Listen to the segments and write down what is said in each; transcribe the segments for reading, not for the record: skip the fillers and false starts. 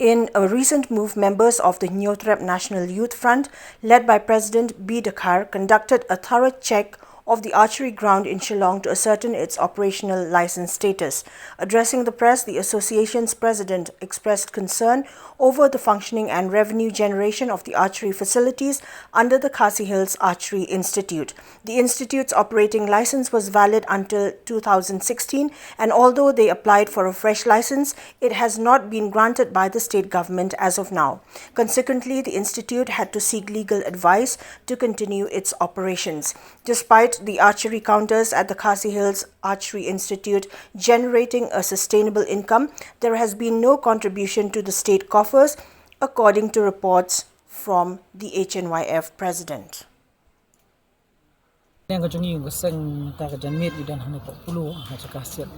In a recent move, members of the Nyotrep National Youth Front, led by President B. Dakhar, conducted a thorough check of the archery ground in Shillong to ascertain its operational license status. Addressing the press, the association's president expressed concern over the functioning and revenue generation of the archery facilities under the Khasi Hills Archery Institute. The institute's operating license was valid until 2016, and although they applied for a fresh license, it has not been granted by the state government as of now. Consequently, the institute had to seek legal advice to continue its operations. Despite the archery counters at the Khasi Hills Archery Institute generating a sustainable income, there has been no contribution to the state coffers, according to reports from the HNYF president. Yang kajungi yung kasang tagajanmit idan hanay pagpulo at saka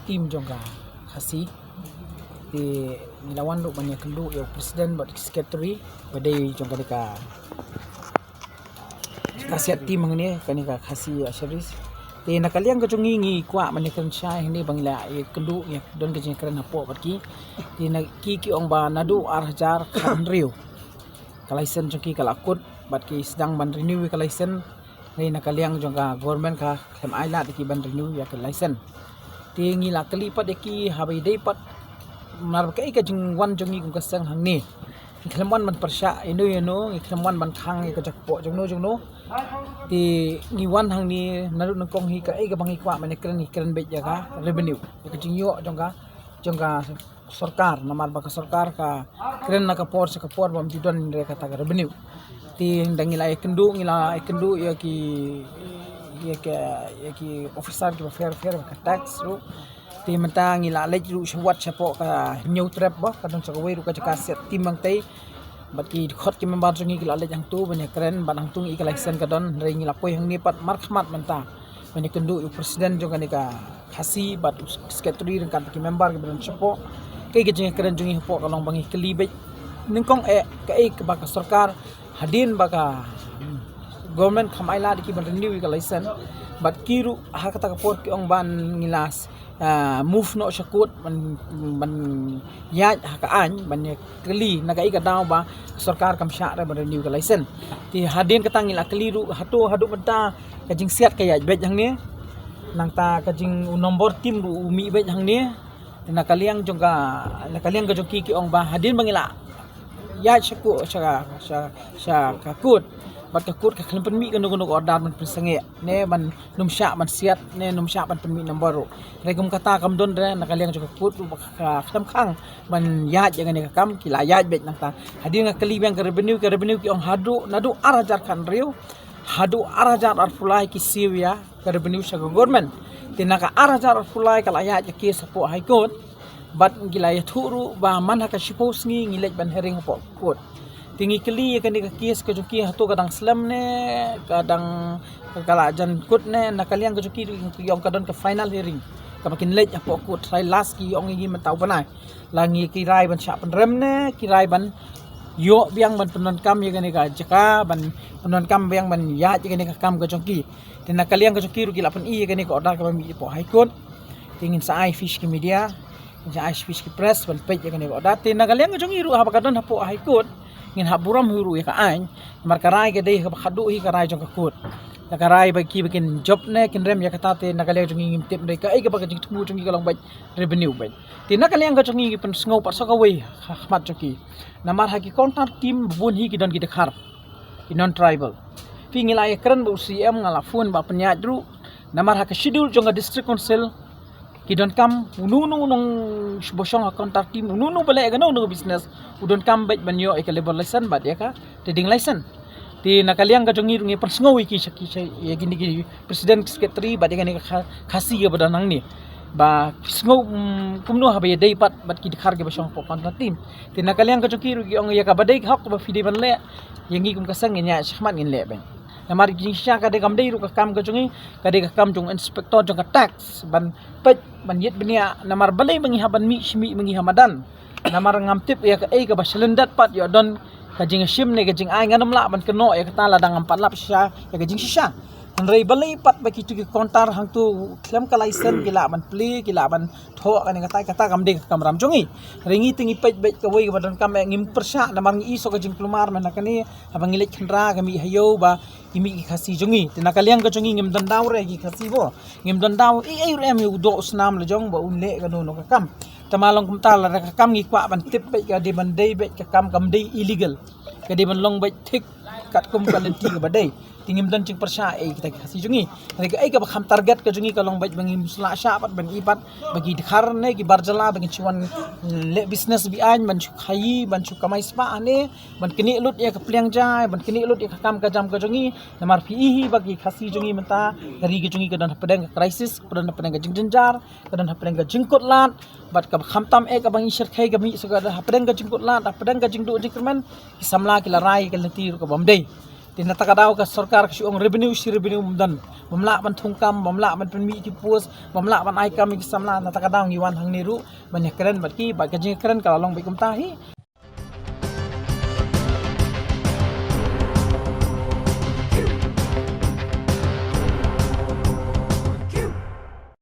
tim jongga Khasi di nilawan lo banyak kelu yung presiden buat secretary badai jongga deka kasiat tim ni kanika Khasi Asharis di nakaliang kajungi ngi kwa manikan siya hindi bangla kelu ya don kajing keren hapo pergi di nakiki ong ba nadu arhajar kan rio kalaisen jongki kalakut bat ki sedang ban renew kalaisen ngay nakaliang jongga government ka klem aila di ban renew ya kalaisen ti ngila kalipat ki habai dapat mar kai ka jing wan jongi kung kasang hangni iklamwan man persya ino iklamwan man khang ka jakpo jongno ti ngiwan hangni naru nangkong hi ka ai ka bangi kwa man kren bet jaga revenue ka jing yo jongga sarkar namar ba ka sarkar ka kren na ka por sa ka por bam tidon re ka ta revenue ti dangila ikendu ya ki officer ki fair ka tax ru ti mentang ila lej ru shwat chapo ka Nyotrep ba kadang sa kawai ru ka set timang tay bat ki khot ki member jongi ki lej ang tu banyak keren banang tung ik license ka don re ngila poi hang nipat markmat menta banyak kendu presiden jong ka Khasi bat secretary ring kan ki member ki ban chapo kai ke jeng keren jongi hapo kalong bangi kelibet ningkong kai ka ba ka sarkar hadin baka government khamaila di ki ban renew ka license bat kiru hakata ka por ki ong ban ngilas move no syakut ban yaj hakaan ban keli nagai ka daw ba sarkar kam sya ra ban renew ka license ti hadin ka tangila keliru hadu menta kajing siat ka yaj bet hang ni nang ta kajing nombor tim ru umi bet hang ni nakaliang ka jongki ki ong ba hadin bangila ya syaku sya kakut bat kakut ka klempen mi kanu order man persenge ne ban numsya man siat ne numsya ban penmi nombor regum kata kam don re nakaliang juga kakut ka kham khang ban ya jangan ne kam kila ya bet nang hadir nga kalibang ka revenue ki ong nadu arajar kan riu hadu arajar arfulai ki siwya ka revenue sa government tinaka arajar arfulai kala ya ki sapo high court bat gila ya thuru ba man ka shipos ngilej ban hering po court tingi keli kan ka kies ka joki hato kadang slam ne kadang kala jan kut ne nakaliang ka joki yung kadon ka final hearing ka makin lej apo court try last ki ong ngi mentaw panai langi kirai ban sya pan rem ne kirai ban yo biang ban penon kam ya ka jaka ban penon kam biang ban ya ka kam ka joki tin nakaliang ka joki ru gila pan i ka order ka mi po high court tingin sa I fish ki media ja fish ki press ban page ka order tin nakaliang ka joki ru ha kadon hapo high court ngin haburam huru ya kaany markarai ke dei khadu hi karai jong kakut nakarai ba ki bikin job ne kin rem ya katate nakale jong ngim tip dei ka ai ka ba jing tumu jong kalong ba revenue ba ti nakale ang jong ngi pen sngo pa sakawai khmat joki namar haki contact team bun hi ki don ki dekhar ki non tribal fi ngila ya kran bu cm ngala phone ba penya dru namar haka schedule jong district council ki don kam ununu nong bosong contact team ununu bale ga no business udon kam bet banyo e level license bat ya ka trading license ti nakaliang ka jongi ngi persngowi ki ya gini presiden secretary bat ya ni Khasi ga badanang ni ba sngo kumno ha ba dei pat bat ki dikhar ga bosong contact team ti nakaliang ka jongi ru ong ya ka badai hak ba fidi ban le yangi kum kasang nya shahmat ngin le ben namar jing sya ka de kam dei ru ka kam ka jongi ka de ka kam jong inspector jong ka tax ban pet ban yet benia namar balai mangi haban mi shmi mangi hamadan namar ngamtip ya ka ai ka baselendat pat ya don ka jing shim ne ka jing ai nganam la ban keno ya ka tala dang 4 lap sya ya ka jing sya rei balai pat bagi tu kontar hang tu klem ka license gila ban pli gila ban tho kan kata kam de kam ram jongi ringi tingi pej bej ka wei badan kam ngim persya na mang i so ka jing kelumar mana kani abang ngilik khandra kami hayo ba kimi khasi jongi tina kaliang ka jongi ngim dandaw re gi khasi bo ngim dandaw ai rem yu do snam le jong ba unle ka no ka kam tamalong kumtal ra ka kam ngi kwa ban tip bej ka de ban dei bej ka kam dei illegal ka de ban long bej thik kat kum kalenti ka badai tingim dan cing persya kita kasih jungi mereka ka bakam target ka jungi kalong baj bangi musla syapat ban ibat bagi dikhar ne gi barjala bagi cuan le business bi an ban khayi ban kamai spa ane ban kini lut ya ka pliang jai ban kini lut ya ka kam ka jam ka jungi namar fi bagi kasih jungi menta dari ka jungi ka dan pedang crisis pedang ka jingjar ka dan pedang ka jingkot lat bat ka bakam tam ka bangi shir khai ka mi so ka pedang ka jingkot lat pedang ka jingdu jingkerman samla ki larai ka letir ka bomdei tina takadaw ka sarkar ka siung revenue mumdan mamla ban thungkam mamla ban penmi ti pos mamla ban ai kam samla na takadaw ngiwan hang niru banyak keren bat ki ba ka jing keren ka long bai kum tahi